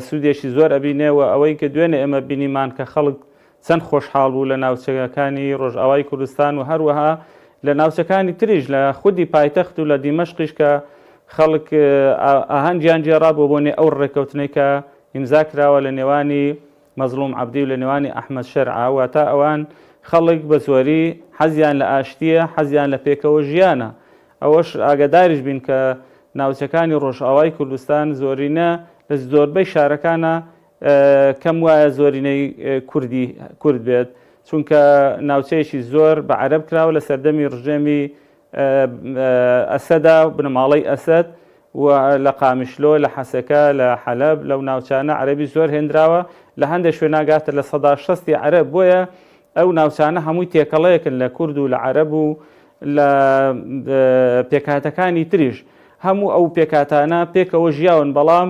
سوودێکی زۆر ئەبینێەوە ئەوەی کە دوێنێ ئێمە بینیمان کە خەڵک چەند خۆشحاڵ بوو لە ناوچەکانی ڕۆژئاوای کوردستان و هەروەها لە ناوچەکانی تریش لە خودی پایتەخت و لە دیمەشقیش کە خەڵک ئاهەنگیان جێڕابوو بۆنێ ئەو ڕێکەوتنەی کە ئیمزا کراوە لە نێوانی مەزلوم عەبدی و لە نێوانی ئەحمەد شەرعا، واتە ئەوان خەڵک بە زۆری حەزیان لە ئاشتیە، حەزیان لە پێکەوە ژیانە. ئەوەش ئاگاداریش بین کە ناوچەکانی ڕۆژئاوای کوردستان زۆرینە لە زۆربەی شارەکانە کەم وایە زۆرینەی کورد بێت، چونکە ناوچەیەکی زۆر بە عەرەب کراوە لە سەردەمی ڕژێمی ئەسەدا بنەماڵەی ئەسەد و لە قامیشلۆ لە حەسەکە لە حەلەب لەو ناوچانە عەرەبی زۆر هێنراوە، لە هەندێک شوێناگاتە لە ١٦٠ عەرەب، بۆیە ئەو ناوچانە هەمووی تێکەڵەیەکن لە کورد و لە عەرەب و لە پێکهاتەکانی تریش. هەموو ئەو پێکهاتانە پێکەوە ژیاون، بەڵام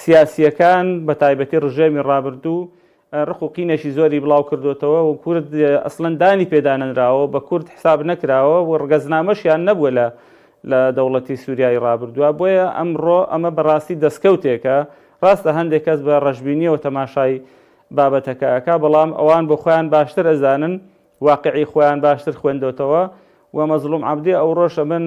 سیاسیەکان بە تایبەتی ڕژێمی ڕابردوو ڕق و قینێکی زۆری بڵاو کردوتەوە و کورد ئەسڵەن دانی پێدانەنراوە، بە کورد حساب نەکراوە و ڕگەزنامەشیان نەبووە لە دەوڵەتی سووریای ڕابردووە. بۆیە ئەمڕۆ ئەمە بەڕاستی دەستکەوتێکە، ڕاستە هەندێک کەس بە ڕەشبینیەوە تەماشای بابەتەکەکە، بەڵام ئەوان بۆ خۆیان باشتر ئەزانن، واقعی خۆیان باشتر خوێندەوەتەوە و مەزلوم عەبدی ئەو ڕۆژە من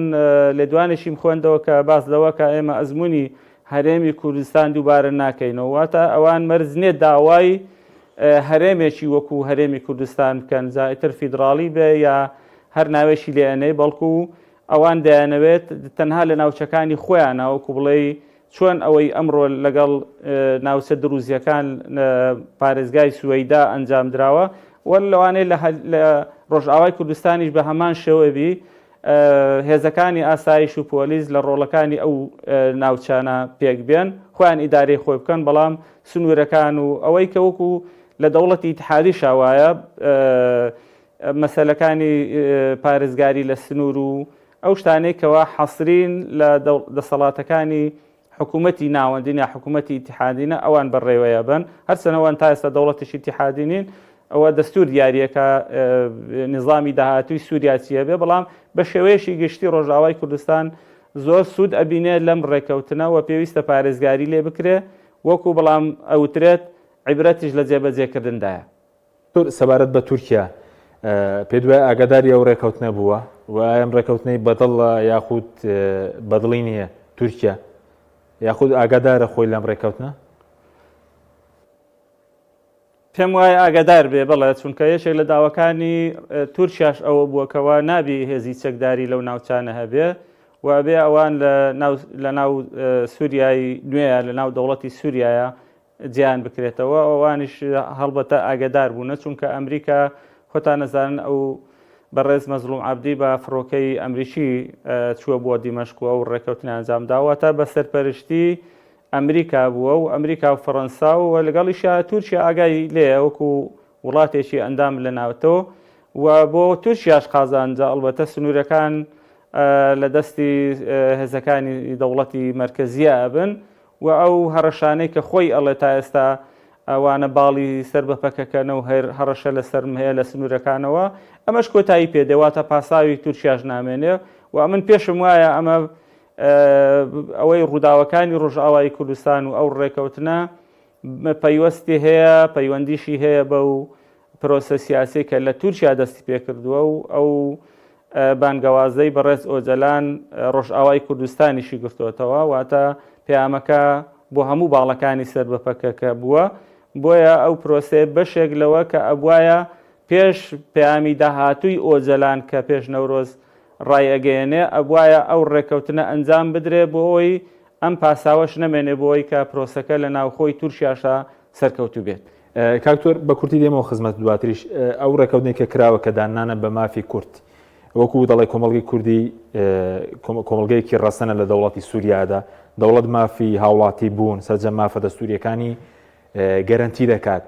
لێدوانێکیم خوێندەوە کە باس لەوە کە ئێمە ئەزمموی هەرێمی کوردستان دووبارە ناکەینەوە، واتە ئەوان مەرزنێت داوای هەرێمێکی وەکو هەرێمی کوردستان بکەن، زائیتر فیدراڵی بێ یا هەر ناوێشی لێنەی، بەڵکو ئەوان دەیانەوێت تەنها لە ناوچەکانی خۆیانە وەکو بڵێ چۆن ئەوەی ئەمڕۆ لەگەڵ ناوچە دروزیەکان پارێزگای سوەیدا ئەنجام دراوە و لەوانەیە لە ڕۆژئاوای کوردستانیش بە هەمان شێوەبی هێزەکانی ئاسایش و پۆلیس لە ڕۆڵەکانی ئەو ناوچانە پێک بێن، خۆیان ئیدارەی خۆی بکەن، بەڵام سنوورەکان و ئەوەی کە وەکو لە دەوڵەتی ئیتحادی شاوایە مەسەلەکانی پارێزگاری لە سنوور و ئەو شتانەی کەوا حەسرین لە دەسەڵاتەکانی حکوومەتی ناوەندین یا حکوومەتی ئیتحادینە ئەوان بەڕێوەیە بن، هەرچەنەوەن تا ئێستا دەوڵەتیشی ئیتحادی نین، ئەوە دەستور دیارریەکە نظامی داهاتووی سووریا چیە بێ، بەڵام بە شێوەیەشی گشتی ڕۆژئاوای کوردستان زۆر سوود ئەبینێت لەم ڕێکەوتنەوە پێویستە پارێزگاری لێ بکرێ، وەکو بەڵام ئەوترێت عیبرەتیش لە جێبەجێکردندایە. سەبارەت بە تورکیا پێ دوای ئاگاداری ئەو ڕێکەوتنە بووە و ئەم ڕێکەوتنەی بەدڵە یاخود بەدڵی نییە تورکیا یاخود ئاگادارە خۆی لەم ڕێکەوتنە؟ پێم وایە ئاگادار بێ، بەڵێ چونکە یەکێک لە داواکانی تورکیاش ئەوە بووەکەوە نابی هێزی چەکداری لەو ناوچانە هەبێ و بێ ئەوان لە ناو سووریای نوێیە لە ناو دەوڵەتی سووریایە جیان بکرێتەوە، ئەوانیش هەڵبەتە ئاگادار بوونە، چونکە ئەمریکا خۆتان نەزانن ئەو بەڕێز مەزلوم عەبدی بە فڕۆکەی ئەمریکی چووە بۆ دیمەشق و ئەو ڕێکەوتنیان ئەنجام داوەتە بە سەرپەرشتی ئەمریکا بووە و ئەمریکا و فەڕەنسا و لەگەڵیشە تورکیا ئاگای لێە وەکو وڵاتێکی ئەندام لە ناوتەوە و بۆ تورکیاش قازانجا ئەڵبەتە سنوورەکان لە دەستی هێزەکانی دەوڵەتی مەرکەزیە ئەبن و ئەو هەڕەشانەی کە خۆی ئەڵێ تا ئێستا ئەوانە باڵی سەر بەپەکەکەنە و هەڕەشە لە سەرم هەیە لە سنوورەکانەوە، ئەمەش کۆتایی پێدەواتە پاساوی تورکیاش نامێنێ و من پێشم وایە ئەمە ئەوەی ڕووداوەکانی ڕۆژئاوای کوردستان و ئەو ڕێکەوتنە پەیوەستی هەیە، پەیوەندیشی هەیە بەو پرۆسە سیاسی کە لە تورکیا دەستی پێکردووە و ئەو بانگەوازەی بەڕێز ئۆجەلان ڕۆژئاوای کوردستانیشی گرتوتەوە واتە پەیامەکە بۆ هەموو باڵەکانی سەر بەپەکەکە بووە بۆیە ئەو پرۆسەیە بەشێک لەوە کە ئەبوایە پێش پەیامی داهاتووی ئۆجەلان کە پێش نەورۆز ڕایەگەیەنێ ئەبوایە ئەو ڕێکەوتنە ئەنجام بدرێ بۆ ئەوی ئەم پاساوەش نەمێنێ بۆ ئەوی کە پرۆسەکە لە ناوخۆی تورکیاشە سەرکەوتوو بێت. کاکتۆر بە کورتی دێمەوە خزمەت دواتریش ئەو ڕێکەوتنێک کە کراوە کە دانانە بە مافی کورد وەکو دەڵێ کۆمەڵگەی کوردی کۆمەڵگەیەکی ڕەسەنە لە دەوڵەتی سووریادا دەوڵەت مافی هاوڵاتی بوون سەرجە مافە دەستوریەکانی گەرانتی دەکات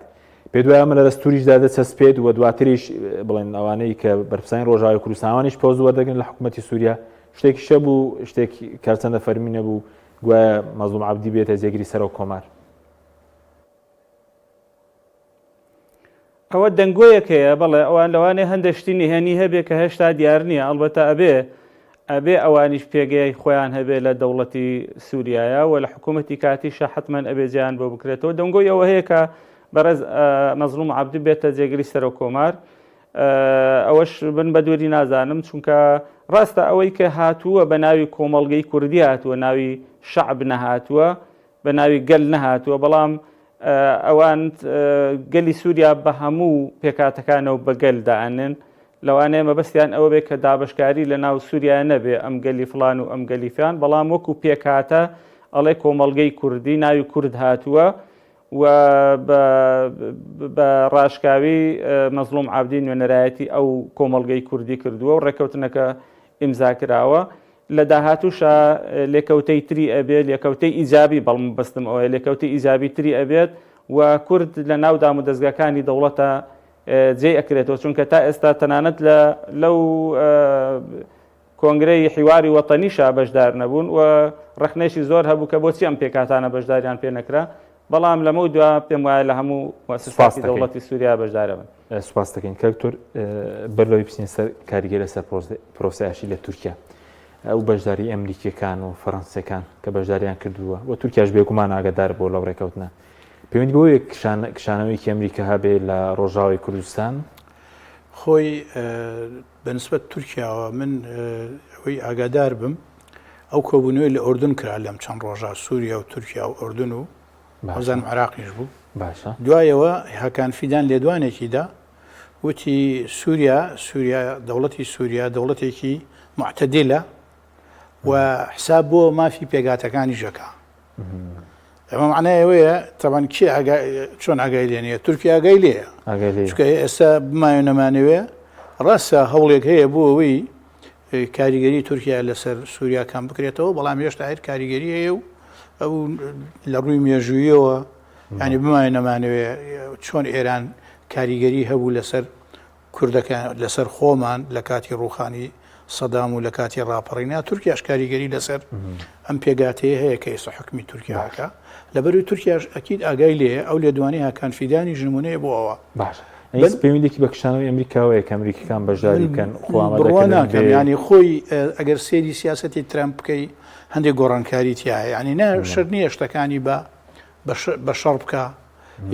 پێ دوای ئەمە لە دەستوریشدا دەچەسپێت و دواتریش بڵێن ئەوانەی کە بەرپرسانی ڕۆژاوای کوردستانیش پۆز وەردەگرن لە حکوومەتی سووریا شتێکی شە بوو شتێکی کارچەندە فەرمی نەبوو گوایە مەزلوم عەبدی بێتە جێگیری سەرۆک کۆمار. ئەوە دەنگۆیەکەیە بەڵێ ئەوان لەوانێ هەندێک شتی نهێنی هەبێ کە هێشتا دیار نییە ئەڵبەتە ئەبێ ئەوانیش پێگەی خۆیان هەبێ لە دەوڵەتی سووریایە و لە حکوومەتی کاتیشە حتمەن ئەبێ جیان بۆ بکرێتەوە دەنگۆی ئەوە هەیە کە بەڕێز مەزلوم عەبدی بێتە جێگیری سەرۆک کۆمار ئەوەش بن بە دووری نازانم چونکە ڕاستە ئەوەی کە هاتووە بە ناوی کۆمەڵگەی کوردی هاتووە ناوی شەعب نەهاتووە بە ناوی گەل نەهاتووە بەڵام ئەوان گەلی سووریا بە هەموو پێکاتەکانەوە بە گەل دائنن لەوانەیە مەبەستیان ئەوە بێت کە دابشکاری لە ناو سووریا نەبێ ئەم گەلی فڵان و ئەم گەلیفیان بەڵام وەکو پێکاتە ئەڵێ کۆمەڵگەی کوردی ناوی کورد هاتووە و بە ڕاشکاوی مەزلوم عەبدی نوێنەرایەتی ئەو کۆمەڵگەی کوردی کردووە و ڕێکەوتنەکە ئیمزاکراوە لە داهاتووشە لێکەوتەی تری ئەبێت لێکەوتەی ئیجابی بەڵم بەستم ئەوەیە لێکەوتەی ئیجابی تری ئەبێت و کورد لە ناو دام و دەستگاکانی دەوڵەتە جێ ئەکرێتەوە چونکە تا ئێستا تەنانەت لەو کۆنگرەی حیواری وەتەنیشە بەشدار نەبوون و ڕەخنێشی زۆر هەبوو کە بۆچی ئەم پێکاتانە بەشداریان پێ نەکرا بەڵام لەمە دووە پێم وایە لە هەموو مؤسساتی دەوڵەتی سووریا بەشدارە بن. سوپاس دەکەین کاکتۆر بەرلەوەی بچین سەر کاریگەری لەسەر پرۆسەیاشی لە تورکیا ئەو بەشداری ئەمریکیەکان و فەڕەنسیەکان کە بەشداریان کردووە و تورکیاش بێگومان ئاگادار بۆ لەو ڕێکەوتنە پەیوەندی بۆ یەک کشانەوەیکی ئەمریکا هەبێ لە ڕۆژاوای کوردستان خۆی بەنسبەت تورکیاوە من ئەوەی ئاگادار بم ئەو کۆبوونەوەی لە ئوردون کرا لەم چەند ڕۆژە سووریا و تورکیا و ئوردون و وەزانم عێراقیش بوو باشە دوایەوە هاکان فیدان لێدوانێکیدا وتی سووریا دەوڵەتی سووریا دەوڵەتێکی معتەدیلە و حساب بۆ مافی پێگاتەکانی ژەکە ئەمە معنای ئەوەیە تەبەن کێ چۆن ئاگای لێنەیە تورکیا ئاگای لێیە چونکە ئێستا بمایە نەمانەوێ ڕاستە هەوڵێک هەیە بۆ ئەوەی کاریگەری تورکیا لەسەر سووریاکان بکرێتەوە بەڵام هێشتا هەر کاریگەری هەیە و ئەو لە ڕووی مێژوویەوە ینی بمایە نەمانەوێ چۆن ئێران کاریگەری هەبوو لەسەر کوردەکان لەسەر خۆمان لە کاتی ڕووخانی سەدام و لە کاتی ڕاپەڕینا تورکیاش کاریگەری لەسەر ئەم پێگاتەیە هەیە کە ئێستا حکمی تورکیاکە لەبەروی تورکیاش ئەکید ئاگای لێ ئەو لێدوانی هاکان فیدانی ژنمونەیە بۆ ئەوە باش پەیوەندێکی بە کشانەوەی ئەمریکاوەیە کە ئەمریکیەکان بەشداری بکەن خۆمەدەکەن ینی خۆی ئەگەر سێری سیاسەتی ترامپ بکەی هەندێک گۆڕانکاری تایە ینی نە شەر نییە شتەکانی بە شەڕ بکە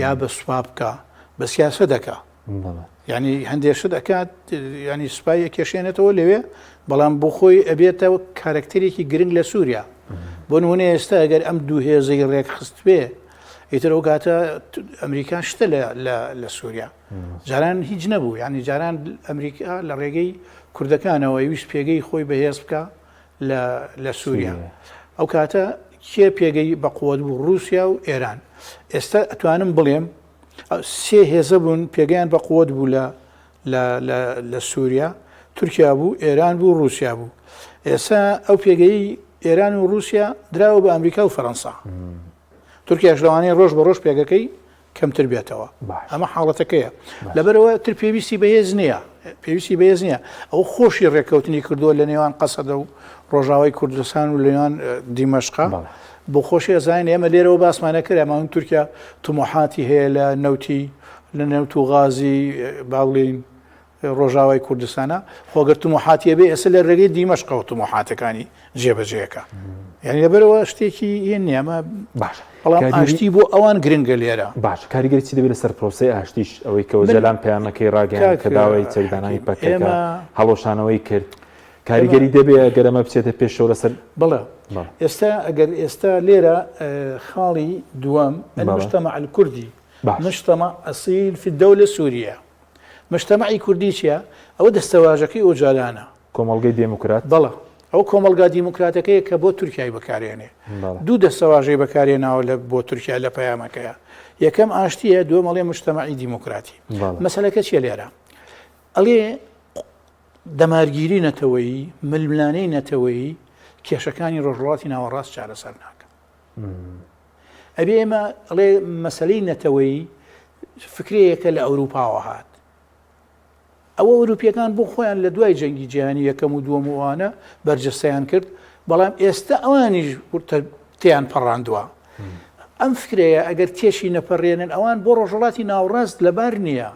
یا بە سوپا بکە بە سیاسە دەکە ینی هەندێشت دەکات ینی سوپای کێشێنێتەوە لەوێ بەڵام بۆ خۆی ئەبێتەوە کارکتەرێکی گرنگ لە سووریا بۆ نمونە ئێستا ئەگەر ئەم دوو هێزەی ڕێک خست بێ ئیتر ئەو کاتە ئەمریکا شتە لە سووریا جاران هیچ نەبوو ینی جاران ئەمریکا لە ڕێگەی کوردەکانەوە ویست پێگەی خۆی بەهێز بکە لە سووریا ئەو کاتە کێ پێگەی بە قووەت بوو رووسیا و ئێران ئێستا ئەتوانم بڵێم سێ هێزە بوون پێگەیان بە قووەت بوو لە سووریا تورکیا بوو ئێران بوو رووسیا بوو ئێستا ئەو پێگەی ئێران و رووسیا دراوە بە ئەمریکا و فەڕەنسا تورکیاش لەوانەیە ڕۆژ بە ڕۆژ پێگەکەی کەمتر بێتەوە ئەمە حاڵەتەکەیە لەبەرەوە تر پێویستی بەهێز نییە ئەو خۆشی ڕێکەوتنی کردووە لە نێوان قەسەدە و ڕۆژاوای کوردستان و لەوان دیمەشقا بۆ خۆشی ئەزانین ئێمە لێرەوە باسمانە کرد ئەمە تورکیا تومۆحاتی هەیە لە نەوت و غازی باڵین ڕۆژاوای کوردستانە خۆگەر تومۆحاتیە بێ ئێستا لە ڕێگەی دیمەشقەوە تومۆحاتەکانی جێبەجێەکە یعنی لەبەرەوە شتێکی هێن نیە ئەمە باش بەڵام ئاشتی بۆ ئەوان گرنگە لێرە باش کاریگەری چی دەبێت لەسەر پرۆسی ئاشتیش ئەوەی کە وەزەلام پەیامەکەی ڕاگەیان کە داوای چەکدانانی پەکەکە هەڵۆشانەوەی کرد کاریگەری دەبێت گەرەمە بچێتە پێشەوە لەسەر بڵێ ئێستا ئەگەر ئێستا لێرە خاڵی دووەم المجتمع الكردي مجتمع أصيل في الدولة السورية مجتمعی کوردی چیە ئەوە دەستەواژەکەی ئۆجالانە کۆمەڵگەی دموکرات بەڵێ ئەو کۆمەلگا دیموکراتەکەیە کە بۆ تورکیای بەکارێنێ دوو دەستەواژەی بەکارێناوە لە بۆ تورکیا لە پەیامەکەیە یەکەم ئاشتیە دووەمەڵێ مجتمعی دیموکراتی مەسەلەکە چیە لێرە ئەڵێ دەمارگیری نەتەوەیی ململانەی نەتەوەیی کێشەکانی ڕۆژهەڵاتی ناوەڕاست چارەسەر ناکە ئەبێ ئێمە ئەڵێ مەسەلەی نەتەوەیی فکرەیەکە لە ئەوروپاوە هات ئەوە ئەوروپیەکان بۆ خۆیان لە دوای جەنگی جیهانی یەکەم و دووەم وانە بەرجەستەیان کرد بەڵام ئێستا ئەوانیش تیان پەڕاندووە ئەم فکرەیە ئەگەر تێشی نەپەڕێنن ئەوان بۆ ڕۆژهەڵاتی ناوەڕاست لەبار نییە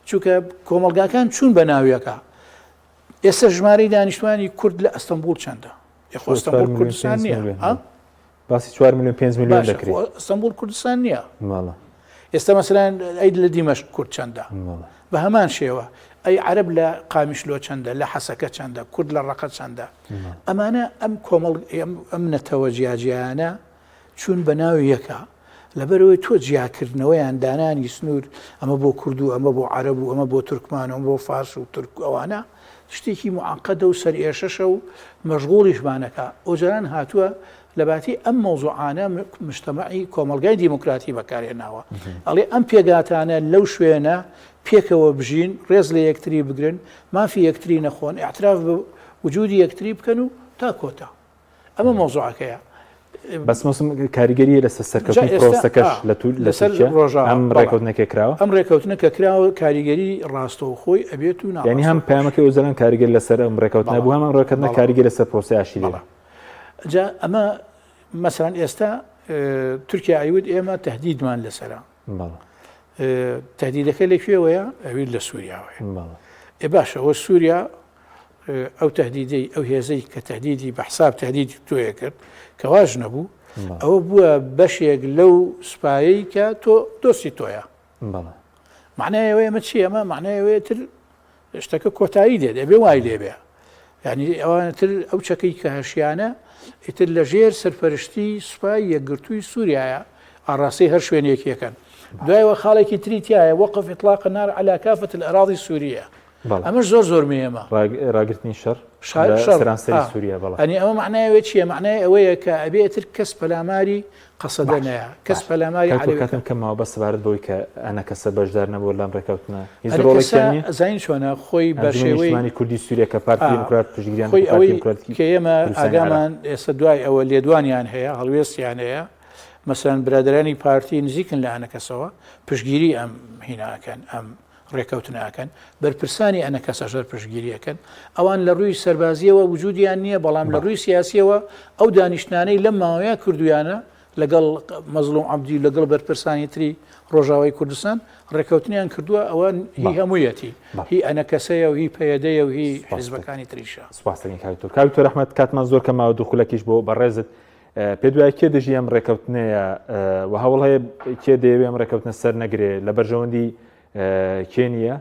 چونکە کۆمەلگاکان چوون بە ناویەکە ئێستا ژمارەی دانیشتوانی کورد لە ئەستەمبول چەندە ئەستەمبول کوردستان نییە باسی 4 میلیۆن 5 میلیۆن دەکرێت ئەستەمبول کوردستان نییە ئێستا مەسەلەن ئەید لە دیمەشق کورد چەندە بە هەمان شێوە ئەی عەرب لە قامیشلۆ چەندە لە حەسەکە چەندە کورد لە ڕەقە چەندە ئەمانە ئەم کۆمەڵ ئەم نەتەوە جیاجیانە چوون بە ناوی یەکە لەبەرەوەی تۆ جیاکردنەوەیان دانانی سنوور ئەمە بۆ کورد و ئەمە بۆ عەرب و ئەمە بۆ تورکمان و ئەمە بۆ فارس و تورک ئەوانە شتێکی معقەدە و سەرئێشەشە و مەشغوڵیشمانەکە ئۆجاران هاتووە لەباتی ئەم مۆزوعانە مجتمعی کۆمەلگای دیموکراتی بەکارهێناوە ئەڵێ ئەم پێگاتانە لەو شوێنە پێکەوە بژین ڕێز لە یەکتری بگرن مافی یەکتری نەخۆن ئاعتراف بە وجودی یەکتری بکەن و تا کۆتا ئەمە مۆزوعەکەیە بەس مۆسم کاریگەریە لەسەر سەرکەوتنی پرۆسەکەش لەسەر ڕۆژە ئەم ڕێکەوتنەکە کراوە ئەم ڕێکەوتنەکە کراوە کاریگەری ڕاستەوە خۆی ئەبێت و ینی هەم پەیامەکەی وەزەلان کاریگەری لەسەر ئەم ڕێکەوتنە بوو هەمان ڕێکەوتنە کاریگەری لەسەر پرۆسی ئاشتی لێرە جا ئەمە مەسەلەن ئێستا تورکیا ئەیود ئێمە تهدیدمان لەسەرە تهدیدەکە لەکوێوەیە ئەوی لە سووریاوەیە باشە ئەوە سووریا ئەو تهدیدەی ئەو هێزەی کە تهدیدی بە حساب تهدیدی تۆیە کرد کەواژ نەبوو ئەوە بووە بەشێک لەو سوپایی کە تۆ دۆستی تۆیە معنایەوەی ئەمە چی ئەمە معنایەوەی تر شتەکە کۆتایی دێت ئەبێ وای لێبێ ینی ئەوانەتر ئەو چەکەی کە هەشیانە ئیتر لە ژێر سەرپەرشتی سوپای یەکگرتووی سووریایە ئاڕاستی هەر شوێنێکیەکەن دوایەوە خاڵێکی تریتیایە وەقف ئیطلاق النار على كافة الأراضي السورية ئەمەش زۆر مێمە ڕاگررتنی سەرانسەری سووریا بەڵام ئەنی ئەمە معنایەوەی چییە معنای ئەوەیە کە ئەبێتر کەس پەلاماری قەسەدەنەیە کەس پەلاماری کاتم کەمەوە بە سەبارەت بۆی کە ئەنە کەسە بەشدار نەبوو لەم ڕێکەوتنە زین چۆنە خۆی بە شێوەی کوردی سووریا کە پارتی دیموکرات پشتگیریان خۆی ئەوەی کە ئێمە ئاگامان ئێستا دوای ئەوە لێدوانیان هەیە هەڵوێستیان هەیە مەسەن برادرانی پارتی نزیکن لە ئەنە کەسەوە پشتگیری ئەم هیناکەن ئەم ڕێکەوتناکەن بەرپرسانی ئەنە کەسە ژەر پشتگیریەکەن ئەوان لە ڕووی سەربازیەوە وجودیان نییە بەڵام لە ڕووی سیاسیەوە ئەو دانیشتانەی لەم ماوەیە کردویانە لەگەڵ مەزلوم عەبدی لەگەڵ بەرپرسانی تری ڕۆژاوای کوردستان ڕێکەوتنیان کردووە ئەوە هی هەموویەتی هی ئەنە کەسەیە و هی پەیەدەیە و هی حیزبەکانی تریشە سوپاسەکەی کاکتۆر ئەحمەد کاتمان زۆر کەماوە دووخولەکیش بۆ بەڕێزت پێ دوای کێ دژی ئەم ڕێکەوتنەیە و هەوڵ هەیە کێ دەیەوێ ئەم ڕێکەوتنە سەر نەگرێ لە بەرژەوەندی کێنیە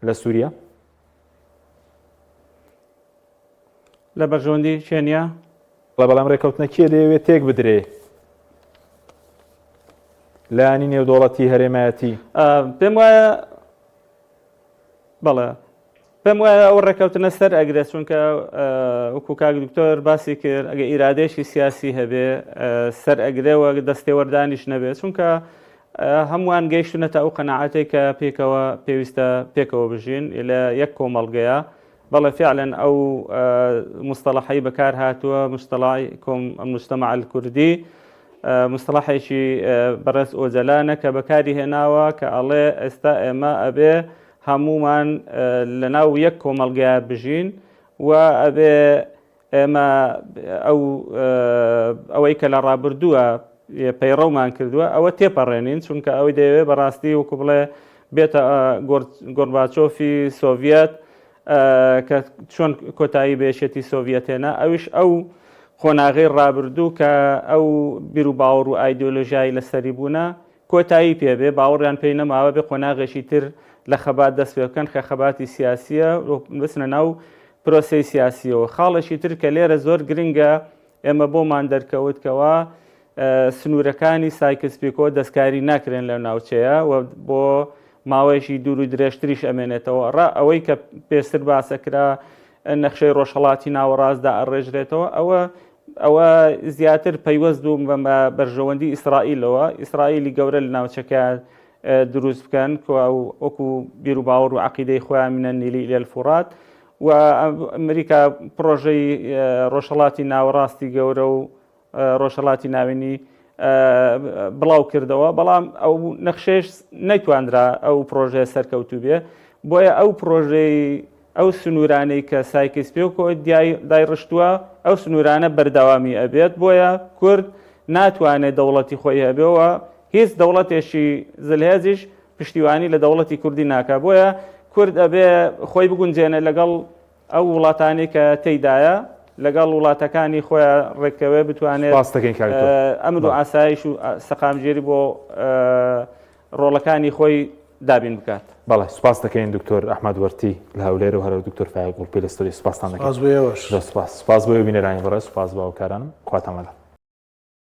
لە سووریا لە بەرژەوەندی کێنیا بەڵام ڕێکەوتنە کێ دەیەوێت تێک بدرێ لایانی نێودوڵەتی هەرێمایەتی پێم وایە بەڵێ پێم وایە ئەو ڕێکەوتنە سەر ئەگرێت چونکە وەکو کاک دکتۆر باسی کرد ئەگە ئیرادێشی سیاسی هەبێ سەر ئەگرێەوە دەستێوەردانیش نەبێت چونکە هەمووان گەیشتونەتە ئەو قەناعەتێک کە پێکەوە پێویستە پێکەوە بژین لە یەک کۆمەڵگەیە بەڵێ فعلەن ئەو مستەڵەحەی بەکار هاتووە مستەڵای مجتەمع الکوردی مستەڵەحێکی بەڕێز ئۆجەلانە کە بەکاری هێناوە کە ئەڵێ ئێستا ئێمە ئەبێ هەمومان لەناو یەک کۆمەڵگەیە بژین و ئەبێ ئێمە ئەوەی کە لە ڕابردووە پەیڕەومان کردووە ئەوە تێپەڕێنین چونکە ئەوەی دەیەوێت بەڕاستی وەکو بڵێ بێتە گۆرباچۆفی سۆڤیەت کە چۆن کۆتایی بێشێتی سۆڤیەتێنە ئەویش ئەو خۆناغی ڕابردوو کە ئەو بیر و باوەڕ و ئایدۆلۆژیای لەسەری بوونە کۆتایی پێبێ باوەڕیان پێی نەماوە بێ خۆناغێکی تر لە خەبات دەست پێ بکەن کە خەباتی سیاسیە بچنە ناو پرۆسی سیاسیەوە. خاڵێکی تر کە لێرە زۆر گرنگە ئێمە بۆمان دەرکەوتکەوە سنوورەکانی سایکس پیکۆ دەستکاری ناکرێن لە ناوچەیە و بۆ ماوەیەکی دوور و درێژتریش ئەمێنێتەوە. ئەوەی کە پێشتر باسەکرا نەخشەی ڕۆژهەڵاتی ناوەڕاستدا ئەڕێژرێتەوە ئەوە زیاتر پەیوەست و بەرژەوەندی ئیسرائیلەوە ئیسرائیلی گەورە لە ناوچەکە دروست بکەن وەکو بیر و باوەڕ و عەقیدەی خۆیان منە نیلی ئیلە الفورات و ئەمریکا پرۆژەی ڕۆژهەڵاتی ناوەڕاستی گەورە و ڕۆژهەڵاتی ناوێنی بڵاو کردەوە بەڵام ئەو نەخشێش نەیتواندرا ئەو پرۆژەیە سەرکەوتوو بێ بۆیە ئەو پرۆژەی ئەو سنوورانەی کە سایکس پێکۆ دایڕشتووە ئەو سنوورانە بەردەوامی ئەبێت بۆیە کورد ناتوانێت دەوڵەتی خۆی هەبێەوە هیچ دەوڵەتێکی زلهێزیش پشتیوانی لە دەوڵەتی کوردی ناکە بۆیە کورد ئەبێ خۆی بگونجێنە لەگەڵ ئەو وڵاتانی کە تێیدایە لەگەڵ وڵاتەکانی خۆیان ڕێکەوێ بتوانێت ئەمن و ئاسایش و سەقامگیری بۆ ڕۆڵەکانی خۆی دابین بکات. بەڵێ سوپاس دەکەین دکتۆر ئەحمەد وەرتی لە هەولێر و هەرە دکتۆر فایق گوڵپی لە ستۆری سوپاسان دەکەین. سپاس بۆ سپاس بۆ بینەرانی بەڕێز سپاس بۆ هاوکارانم خواتان لەگەڵ.